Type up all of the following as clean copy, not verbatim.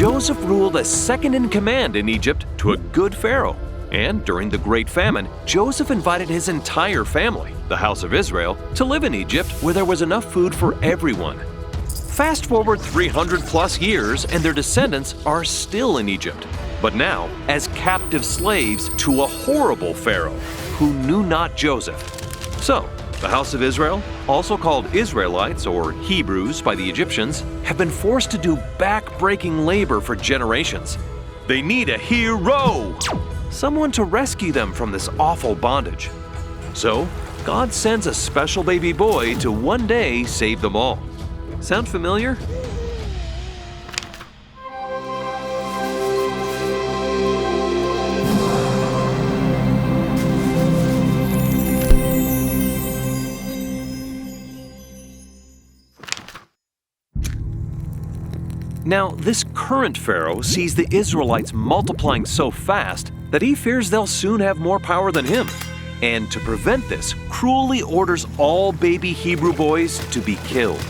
Joseph ruled as second in command in Egypt to a good Pharaoh. And during the Great Famine, Joseph invited his entire family, the house of Israel, to live in Egypt where there was enough food for everyone. Fast forward 300 plus years and their descendants are still in Egypt, but now as captive slaves to a horrible Pharaoh who knew not Joseph. So, the house of Israel, also called Israelites or Hebrews by the Egyptians, have been forced to do back-breaking labor for generations. They need a hero! Someone to rescue them from this awful bondage. So, God sends a special baby boy to one day save them all. Sound familiar? Now, this current Pharaoh sees the Israelites multiplying so fast that he fears they'll soon have more power than him. And to prevent this, cruelly orders all baby Hebrew boys to be killed.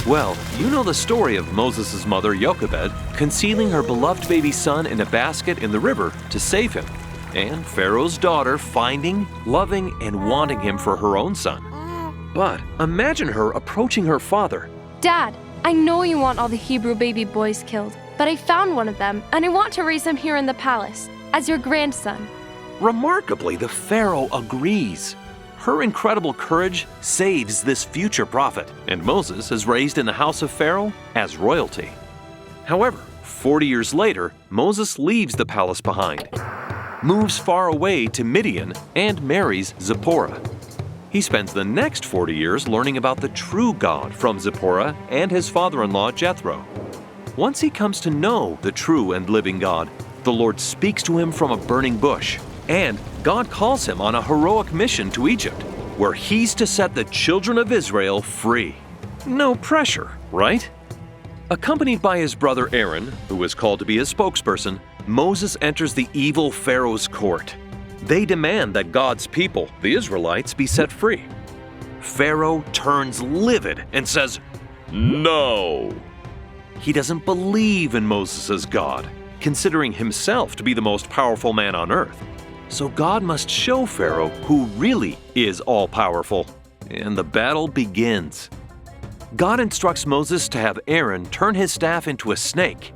Well, you know the story of Moses' mother, Jochebed, concealing her beloved baby son in a basket in the river to save him, and Pharaoh's daughter finding, loving, and wanting him for her own son. But imagine her approaching her father. Dad, I know you want all the Hebrew baby boys killed, but I found one of them, and I want to raise him here in the palace, as your grandson. Remarkably, the Pharaoh agrees. Her incredible courage saves this future prophet, and Moses is raised in the house of Pharaoh as royalty. However, 40 years later, Moses leaves the palace behind, moves far away to Midian, and marries Zipporah. He spends the next 40 years learning about the true God from Zipporah and his father-in-law Jethro. Once he comes to know the true and living God, the Lord speaks to him from a burning bush, and God calls him on a heroic mission to Egypt, where he's to set the children of Israel free. No pressure, right? Accompanied by his brother Aaron, who is called to be his spokesperson, Moses enters the evil Pharaoh's court. They demand that God's people, the Israelites, be set free. Pharaoh turns livid and says, "No!" He doesn't believe in Moses' God, considering himself to be the most powerful man on earth. So God must show Pharaoh who really is all-powerful, and the battle begins. God instructs Moses to have Aaron turn his staff into a snake.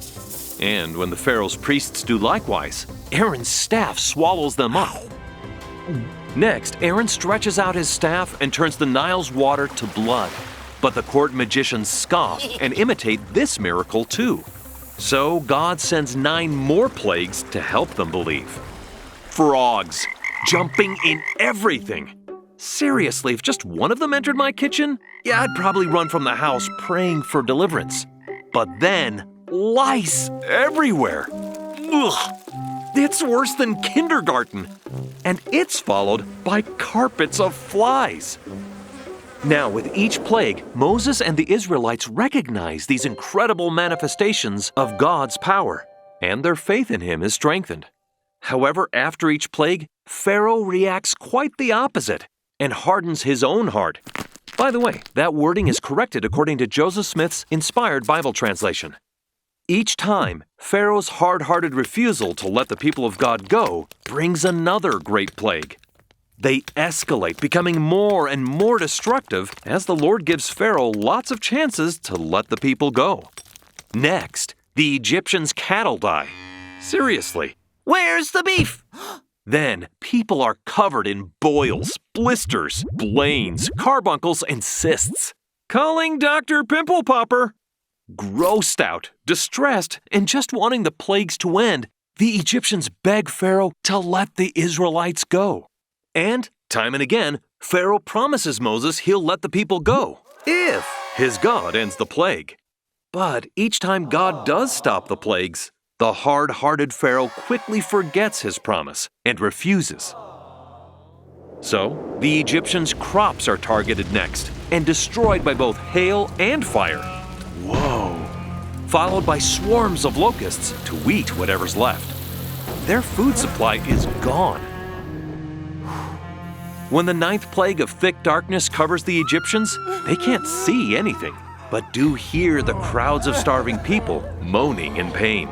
And when the Pharaoh's priests do likewise, Aaron's staff swallows them up. Next, Aaron stretches out his staff and turns the Nile's water to blood. But the court magicians scoff and imitate this miracle too. So God sends 9 more plagues to help them believe. Frogs, jumping in everything. Seriously, if just one of them entered my kitchen, yeah, I'd probably run from the house praying for deliverance. But then, lice everywhere. Ugh, it's worse than kindergarten. And it's followed by carpets of flies. Now, with each plague, Moses and the Israelites recognize these incredible manifestations of God's power, and their faith in him is strengthened. However, after each plague, Pharaoh reacts quite the opposite and hardens his own heart. By the way, that wording is corrected according to Joseph Smith's inspired Bible translation. Each time, Pharaoh's hard-hearted refusal to let the people of God go brings another great plague. They escalate, becoming more and more destructive as the Lord gives Pharaoh lots of chances to let the people go. Next, the Egyptians' cattle die. Seriously, where's the beef? Then, people are covered in boils, blisters, blains, carbuncles, and cysts. Calling Dr. Pimple Popper. Grossed out, distressed, and just wanting the plagues to end, the Egyptians beg Pharaoh to let the Israelites go. And, time and again, Pharaoh promises Moses he'll let the people go, if his God ends the plague. But each time God does stop the plagues, the hard-hearted Pharaoh quickly forgets his promise and refuses. So, the Egyptians' crops are targeted next and destroyed by both hail and fire. Whoa! Followed by swarms of locusts to eat whatever's left. Their food supply is gone. When the 9th plague of thick darkness covers the Egyptians, they can't see anything. but do hear the crowds of starving people moaning in pain.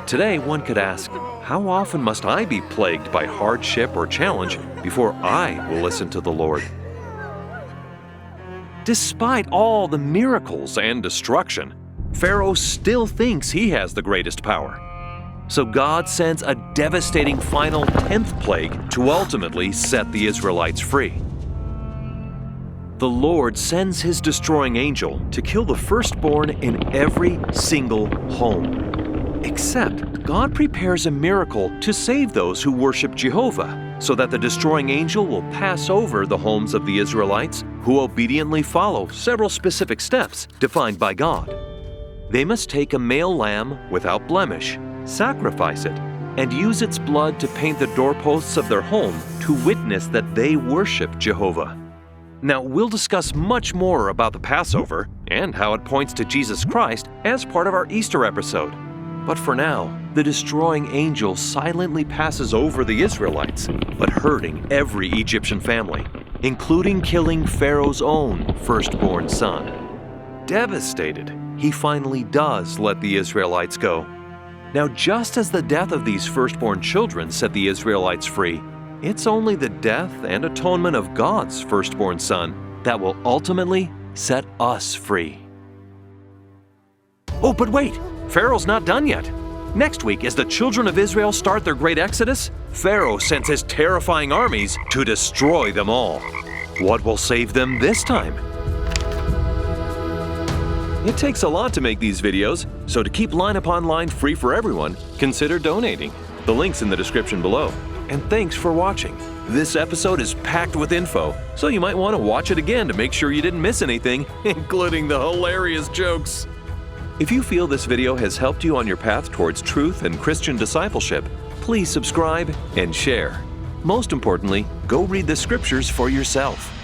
Today, one could ask, how often must I be plagued by hardship or challenge before I will listen to the Lord? Despite all the miracles and destruction, Pharaoh still thinks he has the greatest power. So God sends a devastating final 10th plague to ultimately set the Israelites free. The Lord sends his destroying angel to kill the firstborn in every single home. Except God prepares a miracle to save those who worship Jehovah, so that the destroying angel will pass over the homes of the Israelites who obediently follow several specific steps defined by God. They must take a male lamb without blemish, sacrifice it, and use its blood to paint the doorposts of their home to witness that they worship Jehovah. Now, we'll discuss much more about the Passover and how it points to Jesus Christ as part of our Easter episode. But for now, the destroying angel silently passes over the Israelites, but hurting every Egyptian family, including killing Pharaoh's own firstborn son. Devastated, he finally does let the Israelites go. Now, just as the death of these firstborn children set the Israelites free, it's only the death and atonement of God's firstborn son that will ultimately set us free. Oh, but wait! Pharaoh's not done yet. Next week, as the children of Israel start their great exodus, Pharaoh sends his terrifying armies to destroy them all. What will save them this time? It takes a lot to make these videos, so to keep Line Upon Line free for everyone, consider donating. The link's in the description below. And thanks for watching. This episode is packed with info, so you might want to watch it again to make sure you didn't miss anything, including the hilarious jokes. If you feel this video has helped you on your path towards truth and Christian discipleship, please subscribe and share. Most importantly, go read the scriptures for yourself.